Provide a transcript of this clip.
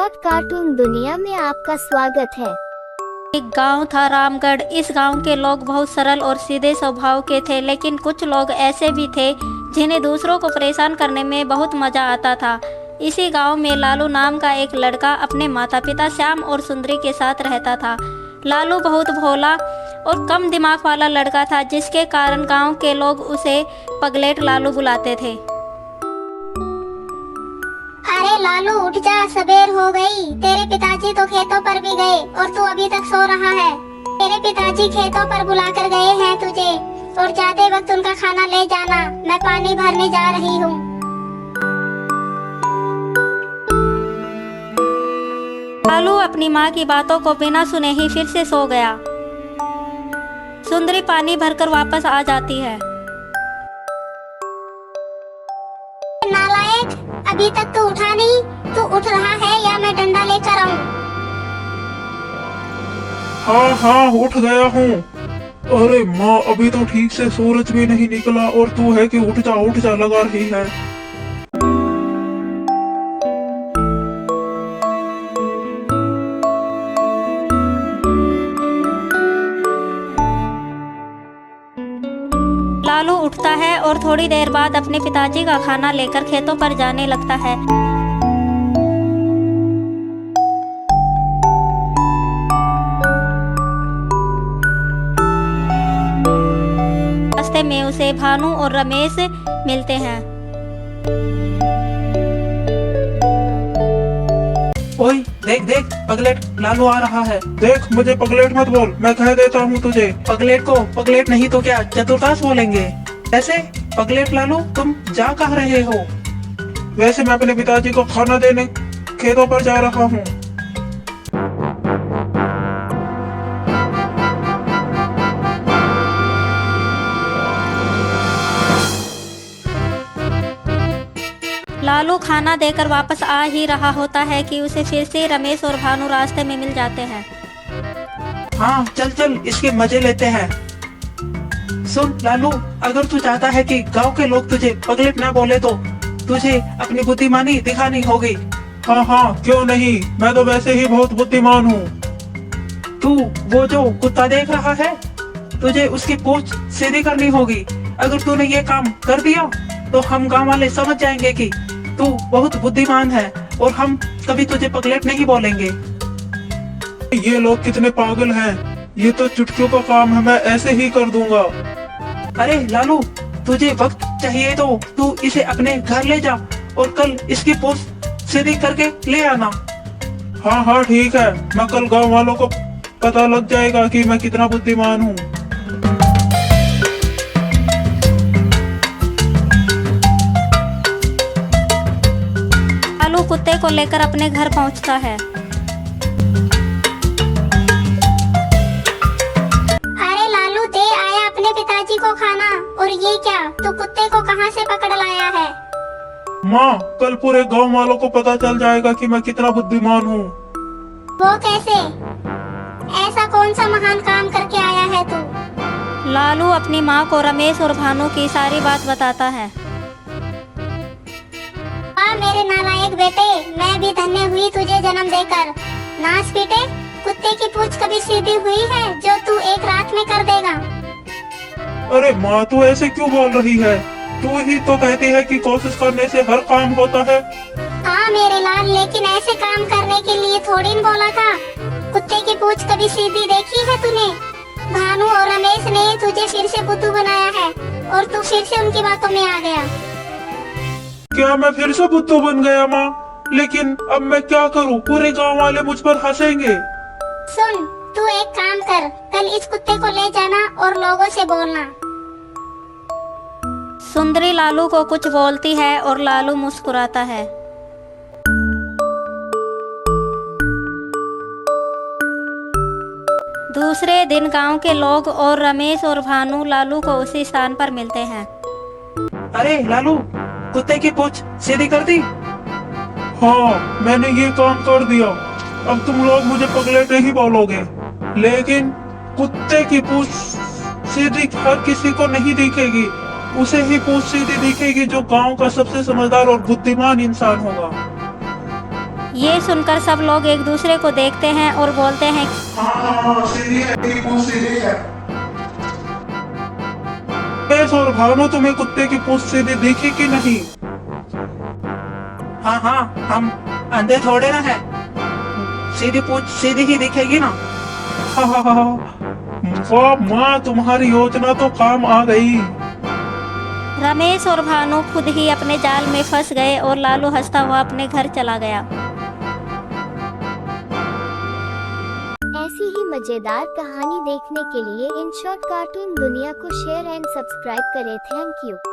Short cartoon दुनिया में आपका स्वागत है। एक गांव था रामगढ़। इस गांव के लोग बहुत सरल और सीधे स्वभाव के थे, लेकिन कुछ लोग ऐसे भी थे जिन्हें दूसरों को परेशान करने में बहुत मजा आता था। इसी गांव में लालू नाम का एक लड़का अपने माता पिता श्याम और सुंदरी के साथ रहता था। लालू बहुत भोला और कम दिमाग वाला लड़का था, जिसके कारण गांव के लोग उसे पगलेट लालू बुलाते थे। अरे लालू उठ जा, सबेर हो गई। तेरे पिताजी तो खेतों पर भी गए और तू अभी तक सो रहा है। तेरे पिताजी खेतों पर बुलाकर गए हैं तुझे, और जाते वक्त उनका खाना ले जाना। मैं पानी भरने जा रही हूँ। लालू अपनी माँ की बातों को बिना सुने ही फिर से सो गया। सुंदरी पानी भरकर वापस आ जाती है। नालायक, अभी तक तो उठा नहीं। तू उठ रहा है या मैं डंडा लेकर आऊं? हाँ हाँ उठ गया हूँ। अरे माँ, अभी तो ठीक से सूरज भी नहीं निकला और तू है कि उठ जा लगा रही है। लालू उठता है और थोड़ी देर बाद अपने पिताजी का खाना लेकर खेतों पर जाने लगता है। रास्ते में उसे भानु और रमेश मिलते हैं। ओए देख देख, पगलेट लालू आ रहा है। देख, मुझे पगलेट मत बोल, मैं कह देता हूँ तुझे। पगलेट को पगलेट नहीं तो क्या चतुर्तास बोलेंगे? ऐसे पगलेट लालू, तुम जा कहाँ रहे हो? वैसे मैं अपने पिताजी को खाना देने खेतों पर जा रहा हूँ। लालू खाना देकर वापस आ ही रहा होता है कि उसे फिर से रमेश और भानु रास्ते में मिल जाते हैं। हाँ चल चल, इसके मजे लेते हैं। सुन लालू, अगर तू चाहता है कि गांव के लोग तुझे पगलेट ना बोले तो तुझे अपनी बुद्धिमानी दिखानी होगी। हाँ हाँ, क्यों नहीं, मैं तो वैसे ही बहुत बुद्धिमान हूँ। तू वो जो कुत्ता देख रहा है, तुझे उसकी पूंछ सीधी करनी होगी। अगर तूने ये काम कर दिया तो हम गांव वाले समझ जाएंगे कि तू बहुत बुद्धिमान है और हम कभी तुझे पगलेट नहीं बोलेंगे। ये लोग कितने पागल हैं, ये तो चुटकियों का काम है, मैं ऐसे ही कर दूंगा। अरे लालू, तुझे वक्त चाहिए तो तू इसे अपने घर ले जा और कल इसकी पूंछ सीधी करके ले आना। हाँ हाँ ठीक है, मैं कल गांव वालों को पता लग जाएगा कि मैं कितना बुद्धिमान हूँ। लालू कुत्ते को लेकर अपने घर पहुंचता है। अरे लालू, दे आया अपने पिताजी को खाना। और ये क्या, तू कुत्ते को कहाँ से पकड़ लाया है? माँ, कल पूरे गांव वालों को पता चल जाएगा कि मैं कितना बुद्धिमान हूँ। वो कैसे? ऐसा कौन सा महान काम करके आया है तू? लालू अपनी माँ को रमेश और भानु की सारी बात बताता है। वाह मेरे नालायक बेटे, मैं भी धन्य हुई तुझे जन्म देकर। नाच पीटे, कुत्ते की पूंछ कभी सीधी हुई है जो तू एक रात में कर देगा? अरे माँ, तू ऐसे क्यों बोल रही है? तू ही तो कहती है कि कोशिश करने से हर काम होता है। हाँ मेरे लाल, लेकिन ऐसे काम करने के लिए थोड़ी न बोला था। कुत्ते की पूंछ कभी सीधी देखी है तूने? भानु और रमेश ने तुझे फिर से बुद्धू बनाया है और तू फिर से उनकी बातों में आ गया। क्या मैं फिर से बुद्धू बन गया माँ? लेकिन अब मैं क्या करूँ, पूरे गांव वाले मुझ पर हंसेंगे। सुन, तू एक काम कर, कल इस कुत्ते को ले जाना और लोगों से बोलना। सुंदरी लालू को कुछ बोलती है और लालू मुस्कुराता है। दूसरे दिन गांव के लोग और रमेश और भानु लालू को उसी स्थान पर मिलते हैं। अरे लालू, कुत्ते की पूंछ सीधी कर दी? हाँ, मैंने ये काम कर दिया। अब तुम लोग मुझे पगलेट नहीं बोलोगे, लेकिन कुत्ते की पूंछ सीधी हर किसी को नहीं दिखेगी। उसे ही पूंछ सीधी दिखेगी जो गांव का सबसे समझदार और बुद्धिमान इंसान होगा। ये सुनकर सब लोग एक दूसरे को देखते हैं और बोलते हैं, हाँ सीधी है, तेरी पूंछ सीधी है। रमेश और भानु, तुम्हें कुत्ते की पूंछ सीधी दिखी कि नहीं? हाँ हाँ, हम अंधे थोड़े ना है, सीधी पूंछ सीधी ही दिखेगी ना। वाह माँ, तुम्हारी योजना तो काम आ गई। रमेश और भानु खुद ही अपने जाल में फंस गए और लालू हंसता हुआ अपने घर चला गया। ऐसी ही मजेदार कहानी देखने के लिए इन शॉर्ट कार्टून दुनिया को शेयर एंड सब्सक्राइब करें। Thank you.